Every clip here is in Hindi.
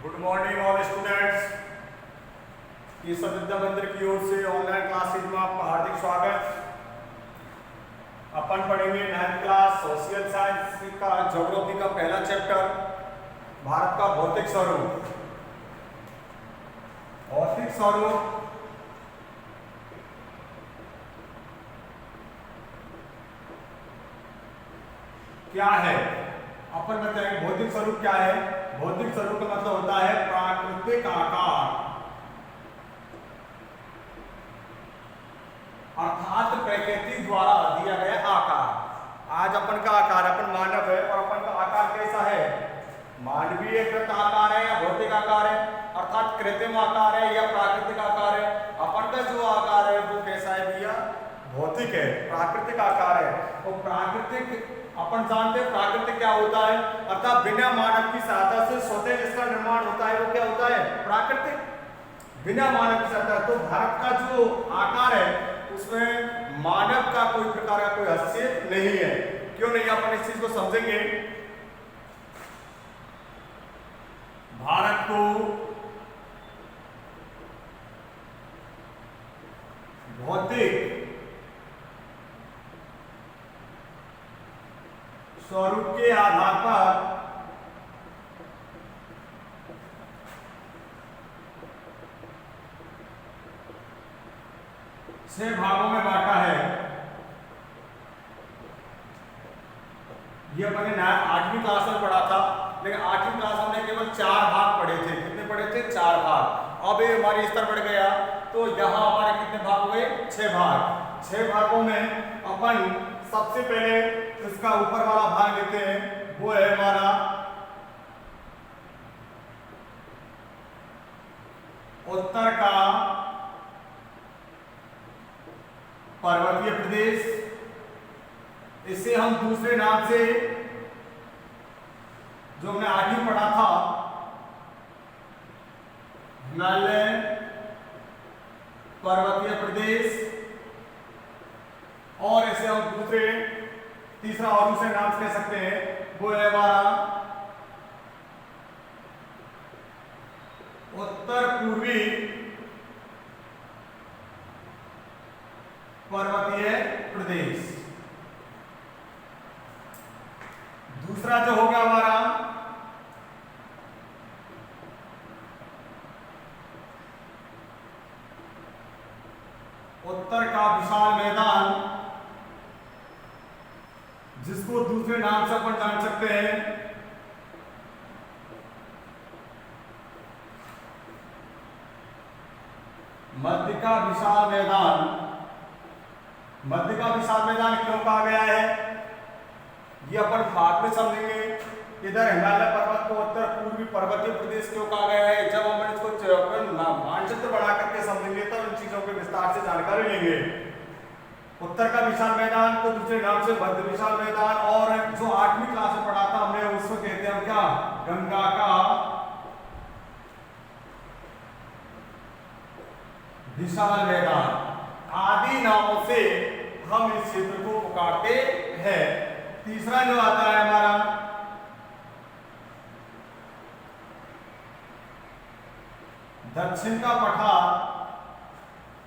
Good morning all students. Ishwar Vidya Mandir की ओर से ऑनलाइन क्लासेज में आपका हार्दिक स्वागत। अपन पढ़ेंगे 9th क्लास सोशल साइंस का ज्योग्राफी का पहला चैप्टर भारत का भौतिक स्वरूप। भौतिक स्वरूप क्या है अपन बताएंगे। भौतिक स्वरूप क्या है? भौतिक स्वरूप का मतलब होता है प्राकृतिक आकार, अर्थात प्रकृति द्वारा दिया गया आकार। आज अपन का आकार, अपन मानव है और अपन का आकार कैसा है? मानवीय कृत आकार है या भौतिक आकार है, अर्थात कृत्रिम आकार है या प्राकृतिक आकार है। अपन का जो आकार है वो कैसा है भैया? भौतिक है, प्राकृतिक आकार है। और प्राकृतिक अपन जानते हैं प्राकृतिक क्या होता है, अर्थात बिना मानव की सहायता से स्वतः जिसका निर्माण होता है वो क्या होता है? प्राकृतिक। बिना मानव की सहायता। तो भारत का जो आकार है उसमें मानव का कोई प्रकार का कोई हस्तक्षेप नहीं है। क्यों नहीं? अपन इस चीज को समझेंगे। भारत को भौतिक स्वरूप के आधार पर छह भागों में बांटा है। ये अपने 8वीं क्लास में पढ़ा था, लेकिन 8वीं क्लास हमने केवल 4 भाग पढ़े थे। कितने पढ़े थे? 4 भाग। अब ये हमारी स्तर बढ़ गया तो यहाँ हमारे कितने भाग हुए? 6 भाग। 6 भागों में अपन सबसे पहले इसका ऊपर वाला भाग लेते हैं, वो है हमारा उत्तर का पर्वतीय प्रदेश। इसे हम दूसरे नाम से, जो हमने 8वीं पढ़ा था, हिमालय पर्वतीय प्रदेश, और इसे हम तीसरा और दूसरे नाम से कह सकते हैं, वो है हमारा उत्तर पूर्वी पर्वतीय प्रदेश। दूसरा जो होगा हमारा उत्तर का विशाल मैदान, जिसको दूसरे नाम से अपन जान सकते हैं मध्य का विशाल मैदान। मध्य का विशाल मैदान क्यों कहा गया है ये अपन बाद में समझेंगे। इधर हिमालय पर्वत को उत्तर पूर्वी पर्वतीय प्रदेश क्यों कहा गया है, जब हम इसको मानचित्र बना करके समझेंगे तब इन चीजों के विस्तार से जानकारी लेंगे। उत्तर का विशाल मैदान को दूसरे नाम से मध्य विशाल मैदान, और जो 8वीं क्लास में पढ़ा था हमने उसको कहते हैं क्या? गंगा का विशाल मैदान। आदि नामों से हम इस क्षेत्र को पुकारते हैं। तीसरा जो आता है हमारा दक्षिण का पठार,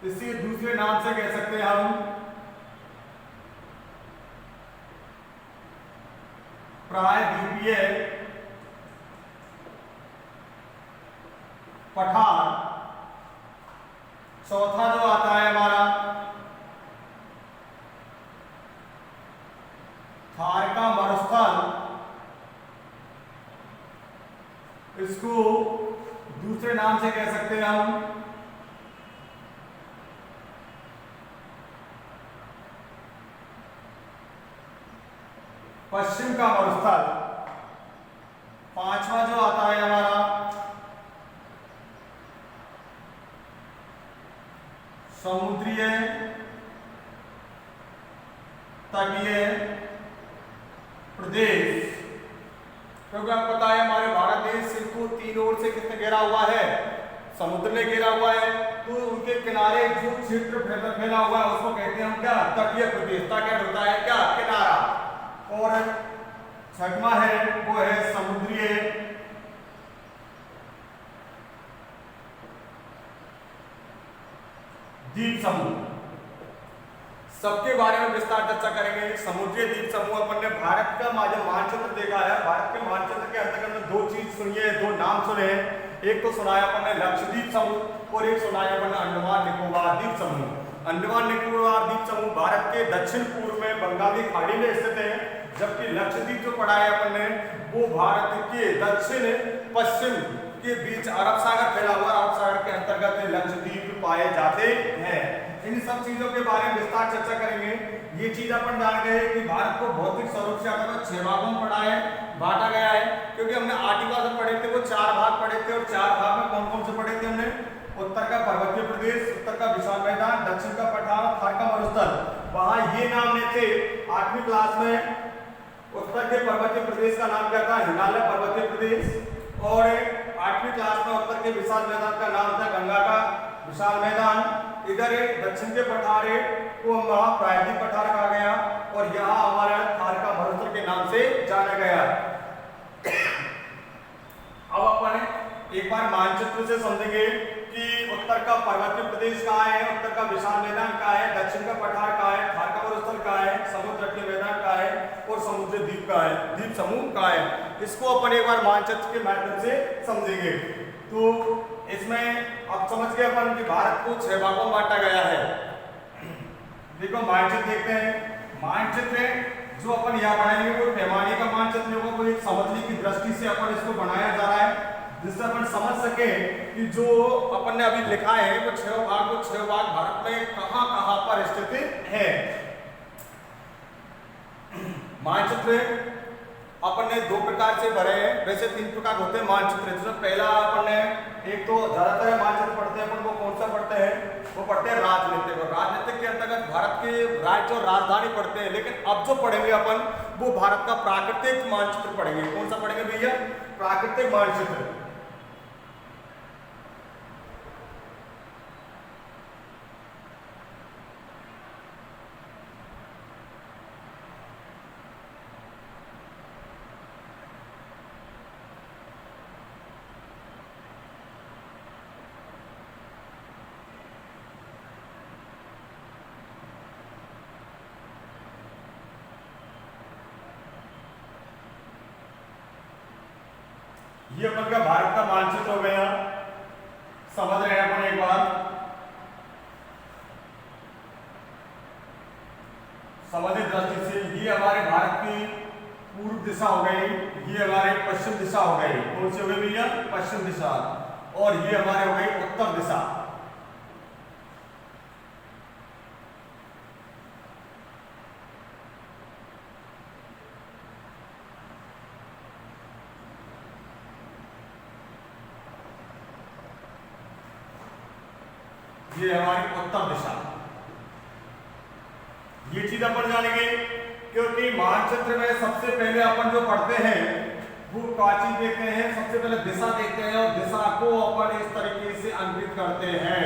इसी दूसरे नाम से कह सकते हैं हम प्रायद्वीपीय पठार। चौथा जो आता है हमारा थार का मरुस्थल, इसको दूसरे नाम से कह सकते हैं हम पश्चिम का मरुस्थल। पांचवा जो आता है हमारा समुद्रीय तटीय प्रदेश। क्योंकि आपको पता है हमारे भारत देश को 3 ओर से कितने घेरा हुआ है? समुद्र ने घेरा हुआ है। तो उनके किनारे जो क्षेत्र फैला हुआ है उसको कहते हैं हम क्या? तटीय प्रदेश। क्या होता है? क्या? किनारा। और 6वां है वो है समुद्रीय द्वीप समूह, सबके बारे में विस्तार चर्चा करेंगे। समुद्री द्वीप समूह अपन ने भारत का जो मानचित्र देखा है, भारत के मानचित्र के अंतर्गत में दो चीज सुनी है, दो नाम सुने हैं। एक तो सुनाया अपन ने लक्षद्वीप समूह और एक सुनाया अपन ने अंडमान निकोबार द्वीप समूह। अंडमान निकोबार द्वीप समूह भारत के दक्षिण पूर्व में बंगाली खाड़ी में स्थित है, जबकि लक्षद्वीप जो पढ़ा है अपन ने वो भारत के दक्षिण पश्चिम के बीच अरब सागर फैला हुआ, अरब सागर के अंतर्गत लक्षद्वीप पाए जाते हैं। इन सब चीजों के बारे में विस्तार चर्चा करेंगे। ये चीज अपन जान गए कि भारत को भौतिक स्वरूप से अगर 6 भागों में पढ़ा है, बांटा गया है, क्योंकि हमने आर्टिकल से पढ़े थे वो 4 भाग पढ़े थे, और 4 भाग में कौन कौन से पढ़े थे हमने? उत्तर का पर्वतीय प्रदेश, उत्तर का विशाल मैदान, दक्षिण का पठार, थार का मरुस्थल। वहां ये नाम नहीं थे। 8वीं क्लास में उत्तर के पर्वतीय प्रदेश का नाम क्या था? हिमालय पर्वतीय प्रदेश। और 8वीं क्लास में उत्तर के विशाल मैदान का नाम था गंगा का विशाल मैदान। इधर दक्षिण के पठार को वहां प्रायद्वीप पठार कहा गया, और यहाँ हमारा थार का मरुस्थल के नाम से जाना गया। अब अपन एक बार मानचित्र से समझेंगे कि उत्तर का पर्वतीय प्रदेश कहाँ है, उत्तर का विशाल मैदान कहाँ है, दक्षिण का पठार कहाँ है, थार का मरुस्थल कहाँ है, समुद्र तटीय मैदान कहाँ है, और समुद्री द्वीप कहाँ है, द्वीप समूह कहाँ है। इसको अपन एक बार मानचित्र के माध्यम से समझेंगे। तो इसमें अब समझ गए अपन कि भारत को 6 भागों में बांटा गया है। देखो मानचित्र देखते हैं। मानचित्र जो अपन यहाँ बनाएंगे वो पैमाने का मानचित्र होगा, वो एक समझने की दृष्टि से अपन इसको बनाया जा रहा है, जिससे अपन समझ सके कि जो अपन ने अभी लिखा है वो 6 भाग, वो 6 भाग भारत में कहाँ कहाँ पर स्थित है। मानचित्र अपन ने 2 प्रकार से भरे हैं, वैसे 3 प्रकार होते हैं मानचित्र। जिसमें पहला अपन ने एक तो ज्यादातर मानचित्र पढ़ते हैं अपन, वो कौन सा पढ़ते हैं? वो पढ़ते हैं राजनीतिक, और राजनीतिक के अंतर्गत भारत के राज्य और राजधानी पढ़ते हैं। लेकिन अब जो पढ़ेंगे अपन वो भारत का प्राकृतिक मानचित्र पढ़ेंगे। कौन सा पढ़ेंगे भैया? प्राकृतिक मानचित्र। ये अपन का भारत का मानचित्र हो गया। समझ रहे हैं अपन एक बार? समझे दृष्टि से ये हमारे भारत की पूर्व दिशा हो गई, ये हमारे पश्चिम दिशा हो गई। कौन सी हो गई भैया? पश्चिम दिशा। और ये हमारे हो गई उत्तर दिशा। ये हमारी उत्तर दिशा। ये चीज अपन जानेंगे, क्योंकि मानचित्र में सबसे पहले अपन जो पढ़ते हैं वो काची देखते हैं, सबसे पहले दिशा देखते हैं, और दिशा को अपन इस तरीके से अंकित करते हैं।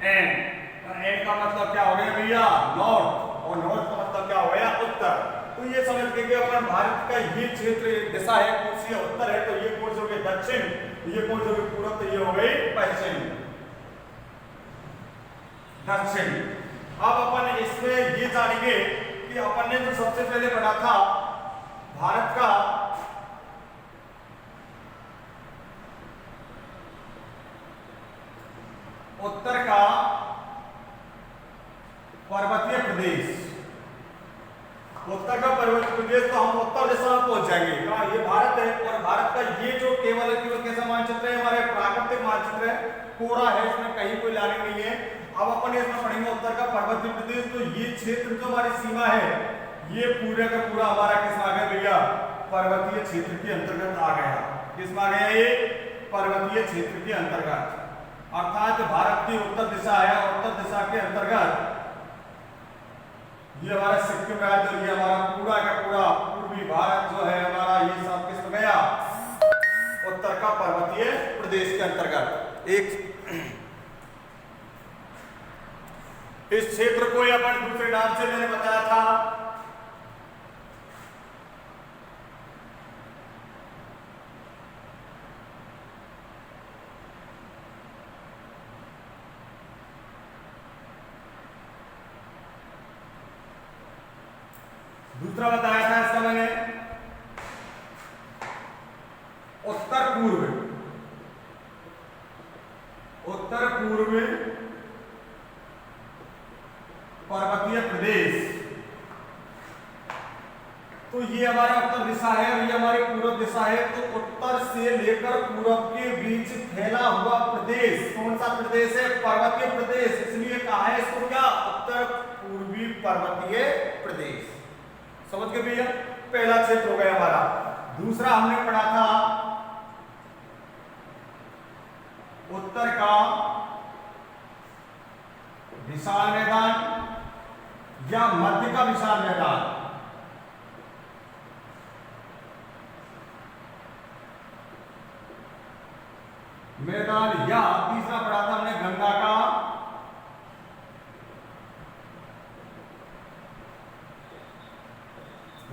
एन का मतलब क्या हो गया भैया? नॉर्थ, और नॉर्थ का मतलब क्या हो गया? उत्तर। तो ये समझ के कि अपन भारत का ये क्षेत्र दिशा है, कौन सी उत्तर है, तो ये कौन सी हो गई? दक्षिण, ये कौन सी हो गई? पूर्व, तो ये हो गई पश्चिम, दक्षिण। अब अपन इसमें ये जानेंगे कि अपन ने जो सबसे पहले पढ़ा था भारत का उत्तर का पर्वतीय प्रदेश, उत्तर का पर्वतीय प्रदेश, तो हम उत्तर दिशा में पहुंच जाएंगे। कहाँ? ये भारत है, और भारत का ये जो केवल कैसा मानचित्र है? हमारे प्राकृतिक मानचित्र है, कोरा है, इसमें कहीं कोई लाने नहीं है। अब अपन इसमें पढ़ेंगे उत्तर का पर्वतीय प्रदेश। तो ये क्षेत्र जो हमारी सीमा है, ये पूरे का पूरा हमारा किस आ गया भैया? पर्वतीय क्षेत्र के अंतर्गत आ गया। किस आ गया? ये पर्वतीय क्षेत्र के अंतर्गत, अर्थात भारत की उत्तर दिशा है, उत्तर दिशा के अंतर्गत ये हमारा सिक्किम राज्य, ये हमारा पूरा का पूरा पूर्वी भारत जो है हमारा, ये सब किस में गया? उत्तर का पर्वतीय प्रदेश के अंतर्गत। एक इस क्षेत्र को अपन दूसरे नाम से मैंने बताया था दूसरा बताया था इसका मैंने उत्तर पूर्व पर्वतीय प्रदेश। तो ये हमारा उत्तर दिशा है और ये हमारी पूर्व दिशा है। तो उत्तर से लेकर पूर्व के बीच फैला हुआ प्रदेश कौन सा प्रदेश है? पर्वतीय प्रदेश। इसलिए कहा है इसको क्या? उत्तर पूर्वी पर्वतीय प्रदेश। समझ गए भैया? पहला क्षेत्र हो गया हमारा। दूसरा हमने पढ़ा था उत्तर का विशाल मैदान या मध्य का विशाल मैदान। या तीसरा पढ़ा था हमने गंगा का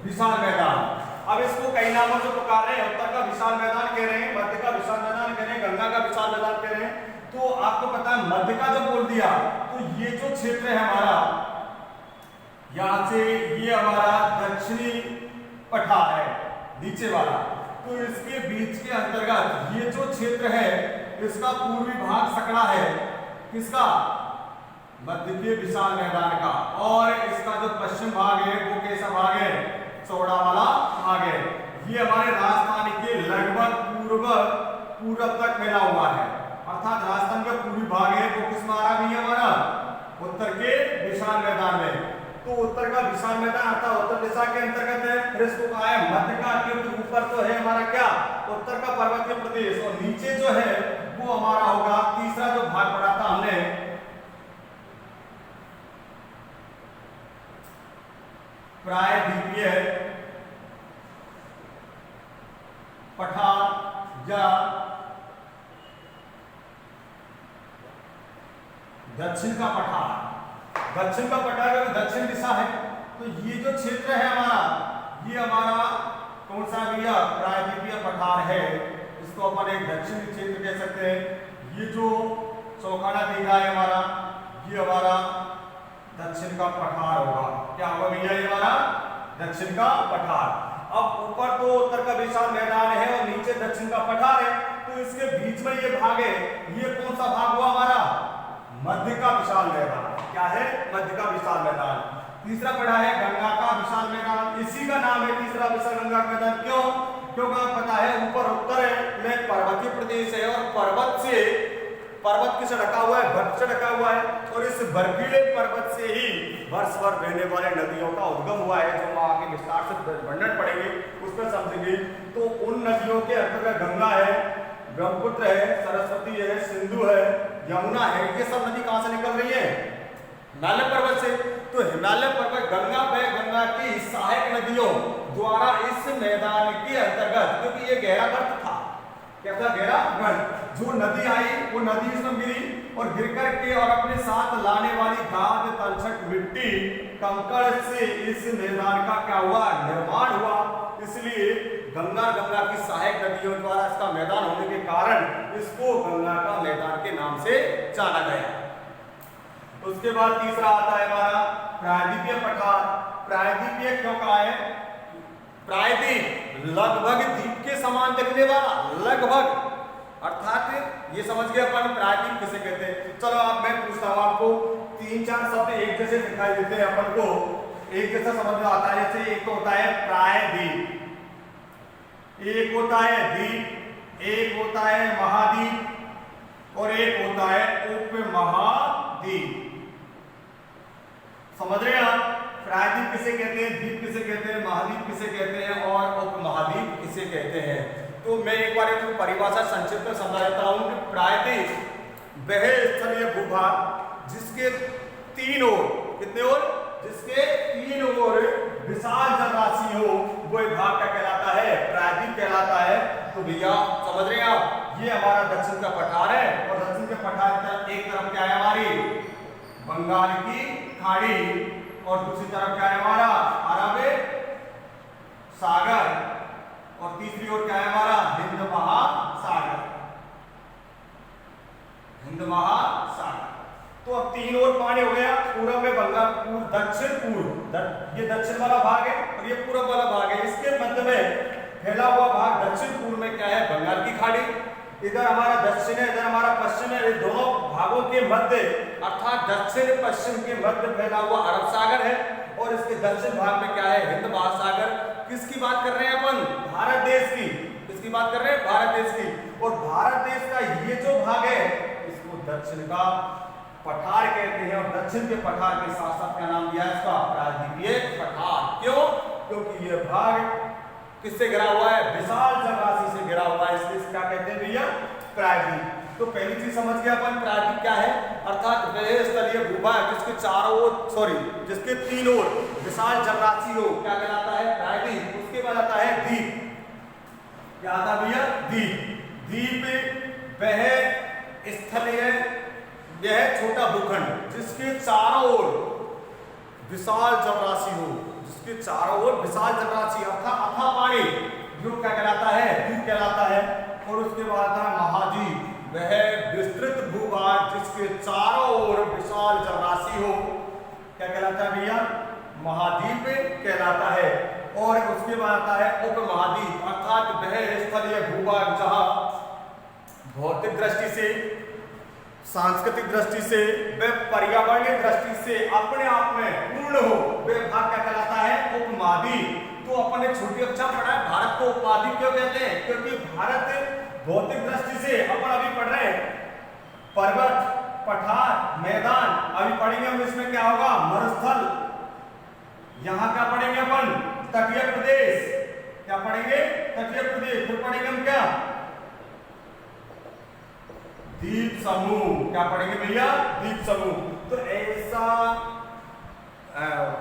विशाल मैदान। अब इसको कई नामों से पुकार रहे हैं। उत्तर का विशाल मैदान कह रहे हैं, मध्य का विशाल मैदान कह रहे हैं, गंगा का विशाल मैदान कह रहे हैं। तो आपको पता है मध्य का जब बोल दिया तो ये जो क्षेत्र है हमारा, यहां से ये हमारा दक्षिणी पठार है नीचे वाला। तो इसके बीच के अंतर्गत ये जो क्षेत्र है इसका पूर्वी भाग सकड़ा है किसका? मध्य के विशाल मैदान का। और इसका जो पश्चिम भाग है वो कैसा भाग है? चौड़ा वाला भाग है। ये हमारे राजस्थान के लगभग पूर्व तक फैला हुआ है। अर्थात राजस्थान का पूर्वी भाग है वो किस में आ रहा है हमारा? उत्तर के विशाल मैदान में। तो उत्तर का विशाल मैदान अर्थात उत्तर दिशा के अंतर्गत है। फिर इसको कहा है मध्य का, क्योंकि ऊपर तो है हमारा क्या? उत्तर का पर्वतीय प्रदेश और नीचे जो है वो हमारा होगा तीसरा जो भाग पढ़ा था हमने प्रायद्वीपीय पठार या दक्षिण का पठार। दक्षिण का पठार का दक्षिण दिशा है। तो ये जो क्षेत्र है हमारा, ये हमारा कौन सा भैया? प्रायद्वीपीय पठार है। इसको अपन एक दक्षिणी क्षेत्र कह सकते हैं। ये जो चौखाना दिख रहा है हमारा, ये हमारा दक्षिण का पठार होगा। क्या होगा भैया? ये हमारा दक्षिण का पठार। अब ऊपर तो उत्तर का विशाल मैदान है और नीचे दक्षिण का पठार है। तो इसके बीच में ये भाग है, ये कौन सा भाग हुआ हमारा? मध्य का विशाल मैदान। क्या है? मध्य का विशाल मैदान। तीसरा पढ़ा है गंगा का विशाल मैदान। इसी का नाम है तीसरा विशाल गंगा का मैदान। क्यों? क्योंकि पता है ऊपर उत्तर में पर्वतीय प्रदेश है और पर्वत किससे ढका हुआ है? बर्फ से ढका हुआ है। और इस बर्फीले पर्वत से ही वर्ष भर बहने वाले नदियों का उद्गम हुआ है, जो आगे विस्तार से वर्णन पड़ेंगे उसमें समझेंगे। तो उन नदियों के अंतर्गत गंगा है, ब्रह्मपुत्र है, सरस्वती है, सिंधु है, यमुना है। ये सब नदी कहां से निकल रही है? हिमालय पर्वत से। तो हिमालय पर्वत गंगा की सहायक नदियों द्वारा इस मैदान के अंतर्गत, क्योंकि ये गहरा गर्त था, कैसा गहरा गर्त, जो नदी आई वो नदी इसमें गिरी और गिर करके और अपने साथ लाने वाली गाद, तलछट, मिट्टी, कंकड़ से इस मैदान का क्या हुआ? निर्माण हुआ। इसलिए गंगा की सहायक नदियों द्वारा इसका मैदान होने के कारण इसको गंगा का मैदान के नाम से जाना गया। उसके बाद तीसरा आता है हमारा प्रायद्वीपीय पठार। प्रायद्वीपीय क्यों कहा है? प्रायद्वीप लगभग द्वीप के समान दिखने वाला, लगभग, अर्थात ये समझ गए अपन प्रायद्वीप किसे कहते हैं। चलो अब मैं पूछता हूं आपको, 3-4 शब्द एक जैसे दिखाई देते हैं अपन को, एक जैसा समझ में आता है। जैसे एक तो होता है प्रायद्वीप, एक होता है द्वीप, एक होता है महाद्वीप और एक होता है उपमहाद्वीप। समझ रहे हैं आप? प्रायद्वीप किसे कहते हैं, द्वीप किसे कहते हैं, महाद्वीप किसे कहते हैं और उपमहाद्वीप किसे कहते हैं। तो मैं एक बार एक परिभाषा संक्षिप्त में समझा देता हूं कि प्रायद्वीप वह स्थलीय भूभाग जिसके 3 ओर, कितने ओर? जिसके 3 ओर विशाल जलराशि हो, वो एक भाग का कहलाता है, प्रायद्वीप कहलाता है। तो भैया समझ रहे हैं आप, ये हमारा दक्षिण का पठार है और दक्षिण के पठार की एक तरफ क्या है हमारी? बंगाल की खाड़ी और दूसरी तरफ क्या है हमारा? अरब सागर और तीसरी ओर क्या है हमारा? हिंद महासागर। हिंद महासागर। तो अब 3 ओर पानी हो गया। पूर्व में बंगाल, दक्षिण पूर्व, ये दक्षिण वाला भाग है और और ये पूर्व वाला भाग है, इसके मध्य में फैला हुआ भाग दक्षिण पूर्व में क्या है, बंगाल की खाड़ी। इधर हमारा दक्षिण है, इधर हमारा पश्चिम है। इस दोनों भागों के मध्य अर्थात दक्षिण पश्चिम के मध्य फैला हुआ अरब सागर है और इसके दक्षिण भाग में क्या है, हिंद महासागर। किसकी बात कर रहे हैं अपन, भारत देश की। किसकी बात कर रहे हैं, भारत देश की। और भारत देश का ये जो भाग है इसको दक्षिण का पठार कहते हैं और दक्षिण के पठार के साथ साथ क्या नाम दिया है इसका, प्रायद्वीपीय पठार। क्यों, क्योंकि ये भाग किससे घिरा हुआ है, विशाल जलराशि से घिरा हुआ है, इसलिए क्या कहते हैं भैया, प्रायद्वीप। तो पहली चीज समझ गया अपन, प्रायद्वीप क्या है, अर्थात वह स्थलीय भूभाग जिसके चारों ओर जिसके तीन ओर विशाल जलराशि हो, क्या कहलाता है, प्रायद्वीप। उसके बाद आता है द्वीप। क्या आता भैया, द्वीप। द्वीप वह स्थलीय, यह छोटा भूखंड जिसके चारों ओर विशाल जलराशि हो, जिसके चारों ओर विशाल जलराशि अर्थात अथाह पानी, जो क्या कहलाता है, द्वीप कहलाता है। और उसके बाद आता है महाद्वीप, वह विस्तृत भूभाग जिसके चारों ओर विशाल जलराशि हो, क्या कहलाता है भैया, महाद्वीप कहलाता है। और उसके बाद आता है उपमहाद्वीप, अर्थात वह स्थलीय भूभाग जहां भौतिक दृष्टि से, सांस्कृतिक दृष्टि से, वे पर्यावरणीय दृष्टि से अपने आप में पूर्ण हो, वे भाग क्या कहलाता है, उपमहाद्वीप। तो अपन ने छोटी कक्षा पढ़ा है, भारत को उपमहाद्वीप क्यों कहते हैं, क्योंकि भारत भौतिक दृष्टि से अपन अभी पढ़ रहे हैं पर्वत, पठार, मैदान, अभी पढ़ेंगे हम इसमें क्या होगा, मरुस्थल। यहाँ क्या पढ़ेंगे अपन, तटीय प्रदेश। क्या पढ़ेंगे, तटीय प्रदेश। फिर पढ़ेंगे हम क्या, द्वीप समूह। क्या पढ़ेंगे भैया, द्वीप समूह। तो ऐसा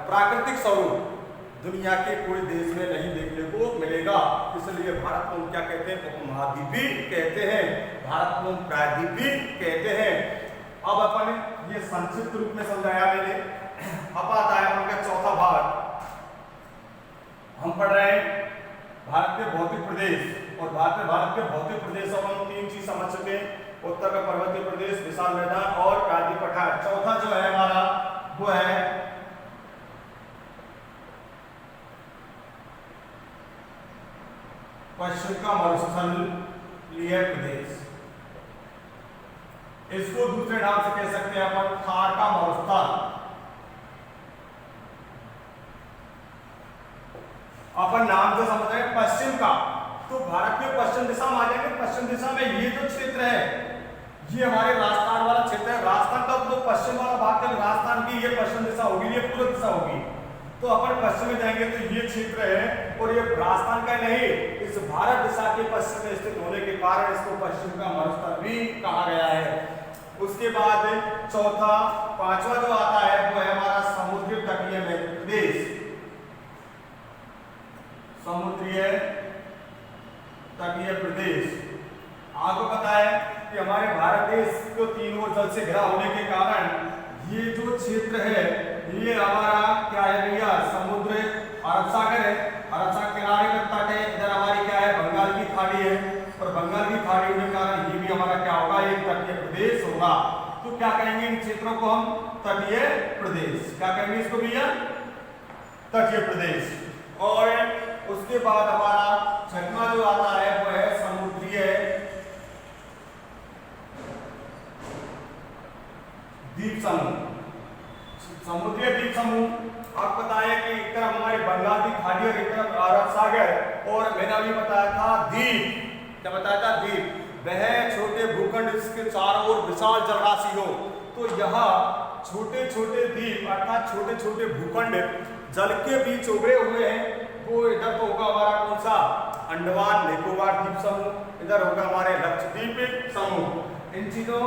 प्राकृतिक स्वरूप दुनिया के पूरे देश में नहीं देखने को मिलेगा, इसलिए भारत को क्या कहते हैं, उपमहाद्वीपी कहते हैं, भारत को प्रायद्वीपी कहते हैं। अब अपन ये संक्षिप्त रूप में समझाया मैंने। अब आता है अपन का चौथा भाग। हम पढ़ रहे हैं भारत के भौतिक प्रदेश, और भारत के भौतिक प्रदेशों में हम तीन चीज समझ चुके हैं, उत्तर का पर्वतीय प्रदेश, विशाल मैदान और प्रायद्वीप पठार। चौथा जो है हमारा वो है पश्चिम का मरुस्थलीय प्रदेश। इसको दूसरे नाम से कह सकते हैं अपन थार का मरुस्थल। अपन नाम जो समझ रहे हैं पश्चिम का, तो भारत के पश्चिम दिशा में आ जाएंगे। पश्चिम दिशा में ये जो क्षेत्र है ये हमारे राजस्थान वाला क्षेत्र है। राजस्थान का जो पश्चिम वाला भाग है, राजस्थान की ये पश्चिम दिशा होगी, ये पूर्व दिशा होगी। तो अपन पश्चिम में जाएंगे तो ये क्षेत्र है, और ये राजस्थान का नहीं, इस भारत दिशा के पश्चिम में स्थित होने के कारण इसको पश्चिम का मरुस्थल भी कहा गया है। उसके बाद चौथा, पांचवा जो आता है वो है हमारा समुद्री तटीय प्रदेश। समुद्रीय तटीय प्रदेश। आपको पता है कि हमारे भारत देश को तीन ओर जल से घिरा होने के कारण ये जो क्षेत्र है ये हमारा क्या है भैया, समुद्र, अरब सागर है। अरब सागर किनारे का तट है, इधर हमारी क्या है, बंगाल की खाड़ी है, और बंगाल की खाड़ी होने के कारण ये भी हमारा क्या होगा, एक तटीय प्रदेश होगा। तो क्या कहेंगे इन क्षेत्रों को हम, तटीय प्रदेश। क्या कहेंगे इसको भैया, तटीय प्रदेश। और उसके बाद हमारा छठवां जो आता है वो है समुद्रीय द्वीप समूह। समुद्रीय द्वीप समूह आपको बताया कि एक तरफ हमारे बंगाल की खाड़ी और एक तरफ अरब सागर, और मैंने अभी बताया था द्वीप। क्या बताया था, द्वीप वह छोटे भूखंड जिसके चारों ओर विशाल जलराशि हो। तो यहाँ छोटे छोटे द्वीप अर्थात छोटे छोटे भूखंड जल के बीच उभरे हुए हैं। वो इधर तो होगा हमारा कौन सा, अंडमान निकोबार द्वीप समूह, इधर होगा हमारे लक्षद्वीप समूह। इन चीजों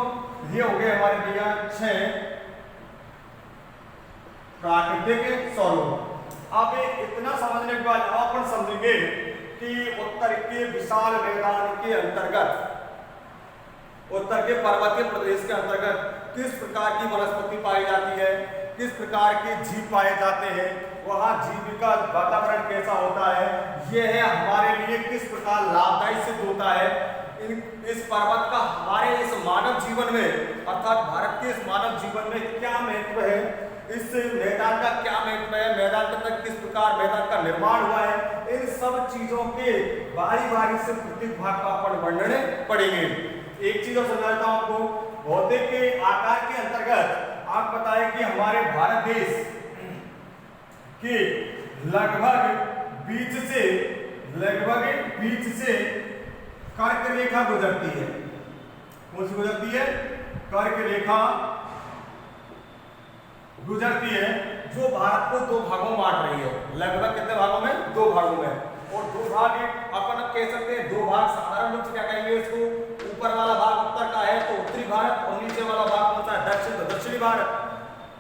ये हो गए हमारे भैया 6 प्राकृतिक स्वरूप। अब इतना समझने के बाद अपन समझेंगे कि उत्तर के विशाल मैदान के अंतर्गत, उत्तर के पर्वतीय प्रदेश के अंतर्गत किस प्रकार की वनस्पति पाई जाती है, किस प्रकार के जीव पाए जाते हैं, वहाँ जीविका वातावरण कैसा होता है, यह है हमारे लिए किस प्रकार लाभदायी सिद्ध होता है। इस पर्वत का हमारे इस मानव जीवन में अर्थात भारत के इस मानव जीवन में क्या महत्व है, इस मैदान का क्या महत्व है, मैदान के अंदर किस प्रकार मैदान का निर्माण हुआ है, इन सब चीजों के बारी बारी से प्रत्येक भाग का अपन वर्णन पढ़ेंगे। एक चीज और समझाता हूं आपको, भौतिक के आकार के अंतर्गत आप बताएं कि हमारे भारत देश के लगभग बीच से कर्क रेखा गुजरती है। कौन सी गुजरती है? कर्क रेखा गुजरती है, जो भारत को दो भागों में बांट रही है। लगभग कितने भागों में? दो भागों में। और दो भाग अपन अब कह सकते हैं, दो भाग साधारण रूप से क्या कहेंगे इसको, ऊपर वाला भाग उत्तर का है तो उत्तरी भारत, और नीचे वाला भाग कौन सा है? दक्षिण, तो दक्षिणी भारत।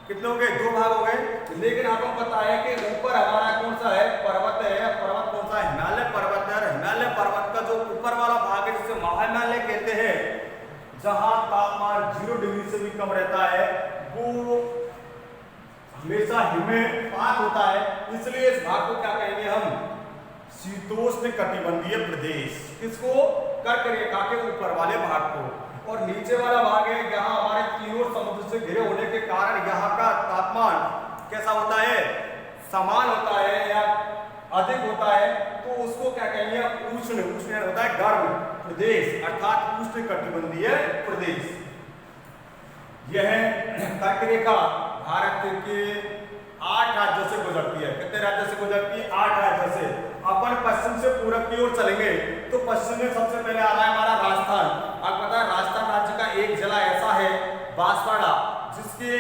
कितने हो गए? दो भाग हो गए। लेकिन आपको पता है कि ऊपर हमारा कौन सा है? पर्वत है। पर्वत कौन सा है? हिमालय पर्वत है। हिमालय पर्वत का जो ऊपर वाला भाग है, जिसे महाहिमालय कहते हैं, जहां तापमान 0 डिग्री से भी कम रहता है, वो हमेशा हिमपात होता है। इसलिए इस भाग को क्या कहेंगे हम? शीतोष्ण कटिबंधीय प्रदेश। किसको? कर्क रेखा के ऊपर वाले भाग को। और नीचे वाला भाग है, यहाँ हमारे तीनों समुद्र से घिरे होने के कारण यहाँ का तापमान कैसा होता है? समान होता है या अधिक होता है, तो उसको क्या कहेंगे? उष्ण। उष्ण होता है गर्म प्रदेश, अर्थात उष्ण कटिबंधीय प्रदेश। यह कर्क रेखा भारत के 8 राज्यों से गुजरती है। कितने राज्यों से गुजरती है? 8 राज्यों से। अपन पश्चिम से पूरब की ओर चलेंगे तो पश्चिम में सबसे पहले आ रहा है हमारा राजस्थान। आपको पता है राजस्थान राज्य का एक जिला ऐसा है बांसवाड़ा, जिसके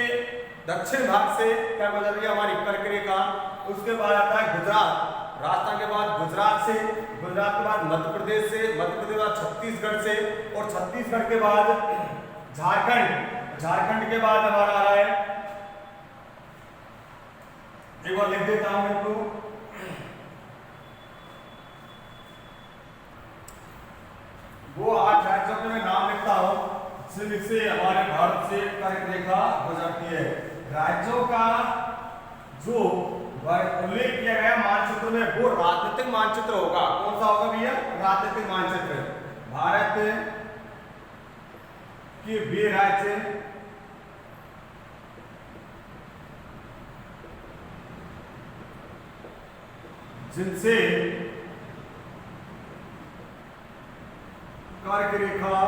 दक्षिण भाग से क्या गुजर रही है? हमारी कर्क रेखा। उसके बाद आता है गुजरात, राजस्थान के बाद गुजरात से, गुजरात के बाद मध्य प्रदेश से, मध्य प्रदेश के बाद छत्तीसगढ़ से, और छत्तीसगढ़ के बाद झारखंड, झारखंड के बाद हमारा आ रहा है, एक बार लिख देता हूं इनको, वो 8 राज्यों के मैं नाम लिखता हूं जिनसे हमारे भारत से कर्क रेखा गुजरती है। राज्यों का जो उल्लेख किया गया मानचित्र में, वो राजनीतिक मानचित्र होगा। कौन सा होगा भैया? राजनीतिक मानचित्र। भारत के वे राज्य जिनसे कर्क रेखा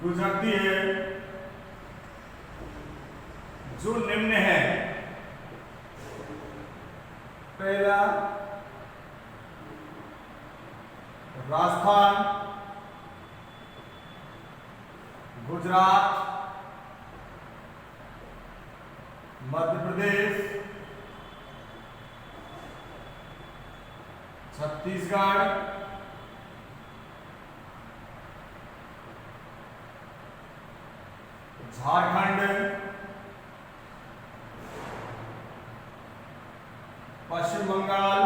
गुजरती है, जो निम्न है। पहला राजस्थान, गुजरात, मध्य प्रदेश, छत्तीसगढ़, झारखंड, पश्चिम बंगाल,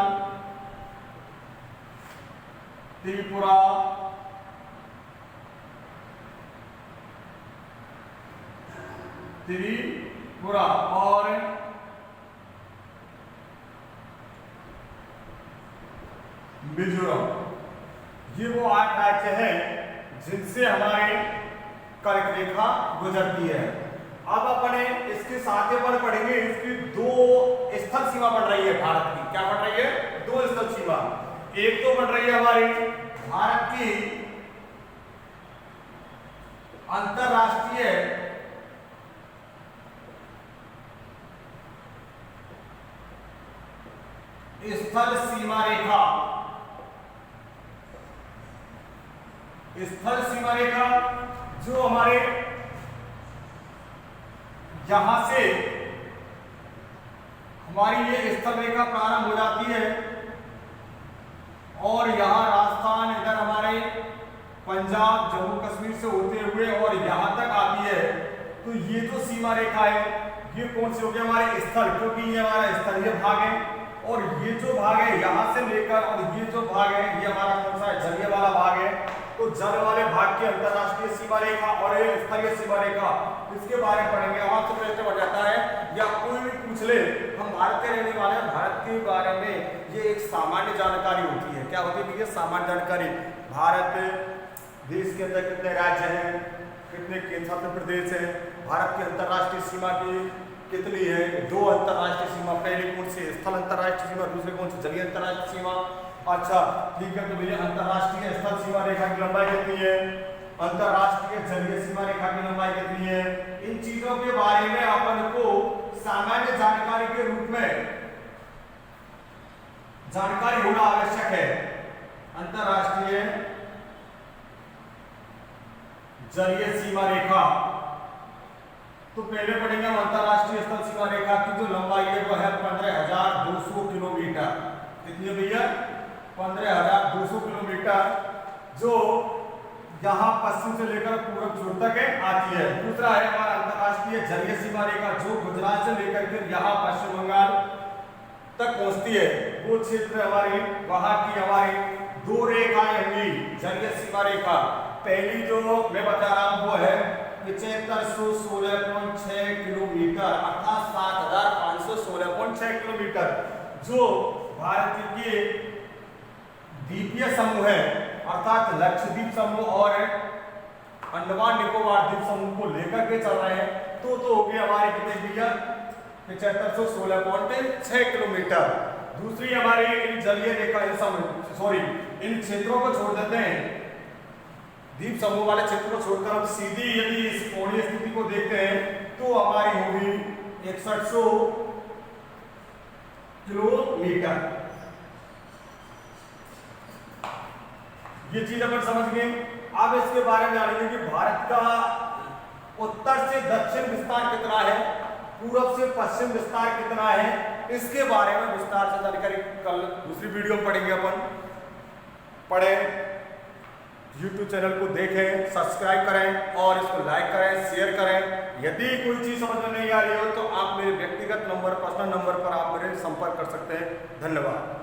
त्रिपुरा, और मिजोरम। ये वो 8 राज्य हैं जिनसे हमारे कर्क रेखा गुजरती है। अब अपने इसके साथ ही पढ़ेंगे, इसकी 2 स्थल सीमा बढ़ रही है भारत की। क्या बढ़ रही है? 2 स्थल सीमा। एक तो बढ़ रही है हमारी भारत की अंतरराष्ट्रीय स्थल सीमा रेखा। स्थल सीमा रेखा जो हमारे यहां से हमारी ये स्थल रेखा प्रारंभ हो जाती है और यहां राजस्थान, इधर हमारे पंजाब, जम्मू कश्मीर से होते हुए और यहां तक आती है। तो ये जो सीमा रेखा है ये कौन सी होगी? हमारे स्थल, क्योंकि ये हमारा स्थलीय भाग है। और ये जो भाग है यहां से लेकर, और ये जो भाग है ये हमारा कौन सा है? जलीय वाला भाग है। तो जल वाले भाग की अंतरराष्ट्रीय सीमा रेखा और स्थलीय सीमा रेखा, इसके बारे में पढ़ेंगे। वहां से प्रश्न बढ़ जाता है या कोई भी पूछ ले, हम भारत के रहने वाले हैं, भारत के बारे में ये एक सामान्य जानकारी होती है। क्या होती है? ये सामान्य जानकारी। भारत देश के अंदर कितने राज्य हैं, कितने केंद्र शासित प्रदेश हैं, भारत की अंतर्राष्ट्रीय सीमा की कितनी है, 2 अंतर्राष्ट्रीय सीमा, पहली कौन सी स्थल अंतर्राष्ट्रीय सीमा, दूसरी कौन सी जलीय अंतर्राष्ट्रीय सीमा। अच्छा ठीक है, तो भैया अंतर्राष्ट्रीय स्थल सीमा रेखा की लंबाई कितनी है, अंतर्राष्ट्रीय जलीय सीमा रेखा की लंबाई कितनी है। इन चीजों के बारे में अपन को सामान्य जानकारी के रूप में जानकारी होना आवश्यक है। अंतर्राष्ट्रीय जलीय सीमा रेखा, तो पहले पढ़ेंगे हम अंतर्राष्ट्रीय स्थल सीमा रेखा की जो लंबाई है वो है 15,200 किलोमीटर। कितनी है भैया, 15,200 किलोमीटर, जो यहाँ पश्चिम से लेकर पूर्व छोर तक आती है। दूसरा है हमारा अंतर्राष्ट्रीय जलीय सीमा रेखा जो गुजरात से लेकर के यहाँ पश्चिम बंगाल तक पहुंचती है। वो क्षेत्र हमारी वहां की हमारी 2 रेखाएं होंगी जलीय सीमा रेखा। पहली जो मैं बता रहा हूं वो है 7516.6 किलोमीटर अर्थात 7516.6 किलोमीटर, जो भारत के द्वीपीय समूह है अर्थात लक्षद्वीप समूह और अंडमान निकोबार द्वीप समूह को लेकर के चल रहे हैं। तो हो गई हमारी कितनी भैया 7516.6 किलोमीटर। दूसरी हमारी इन जलीय रेखा इन क्षेत्रों को छोड़ देते हैं, द्वीप समूह वाले क्षेत्र को छोड़कर हम सीधी यदि इस कोणीय स्थिति को देखते हैं तो हमारी होगी 6100 किलोमीटर। ये चीज अपन समझ गए। अब इसके बारे में जानेंगे कि भारत का उत्तर से दक्षिण विस्तार कितना है, पूर्व से पश्चिम विस्तार कितना है, इसके बारे में विस्तार से जानकारी कल दूसरी वीडियो में पढ़ेंगे। अपन पढ़ें, YouTube चैनल को देखें, सब्सक्राइब करें और इसको लाइक करें, शेयर करें। यदि कोई चीज समझ में नहीं आ रही हो तो आप मेरे व्यक्तिगत नंबर, पर्सनल नंबर पर आप मेरे संपर्क कर सकते हैं। धन्यवाद।